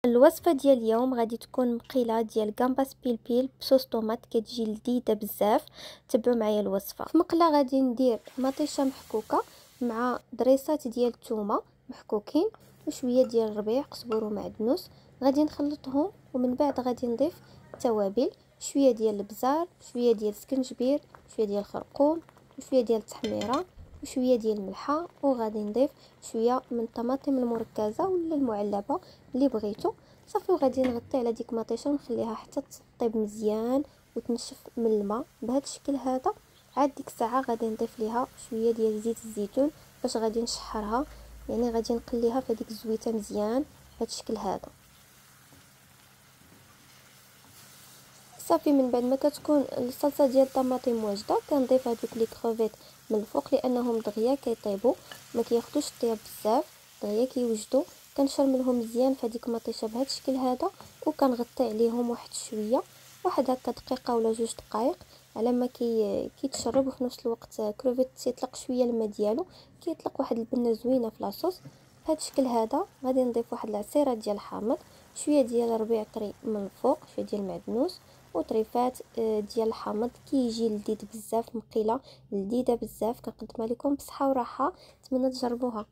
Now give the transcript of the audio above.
الوصفه ديال اليوم غادي تكون مقيله ديال غامباس بيل بصوص طوماط، كتجي لذيذه بزاف. تبعوا معايا الوصفه. في مقله غادي ندير مطيشه محكوكه مع ضريسات ديال الثومه محكوكين وشويه ديال الربيع قزبر ومعدنوس. غادي نخلطهم ومن بعد غادي نضيف توابل، شويه ديال البزار، شويه ديال السكنجبير، شويه ديال الخرقوم، وشويه ديال التحميره، وشويه ديال الملحه. وغادي نضيف شويه من الطماطم المركزه ولا المعلبه اللي بغيتو. صافي وغادي نغطي على ديك المطيشه ونخليها حتى تطيب مزيان وتنشف من الماء بهذا الشكل هذا. عاد ديك الساعه غادي نضيف ليها شويه ديال زيت الزيتون باش غادي نشحرها، يعني غادي نقليها في هذيك الزويته مزيان بهذا الشكل هذا. صافي من بعد ما كتكون الصلصه ديال الطماطم واجده كنضيف هذوك لي كروفيت من الفوق لانهم دغيا كيطيبوا، ما كياخذوش الطياب بزاف، دغيا كيوجدوا. كنشرملهم مزيان في هذيك المطيشه بهذا الشكل هذا وكنغطي عليهم واحد شويه، واحد هكا دقيقه ولا 2 دقائق على ما كيتشرب. وفي نفس الوقت كروفيت تيطلق شويه الماء ديالو، كيطلق واحد البنه زوينه في لاصوص بهذا الشكل هذا. غادي نضيف واحد العصيره ديال الحامض، شويه ديال الربيع طري من الفوق، شويه ديال المعدنوس وطريفات ديال الحامض. كيجي لذيذ بزاف، مقيله لذيذه بزاف. كنقدمها لكم بصحه وراحه، نتمنى تجربوها.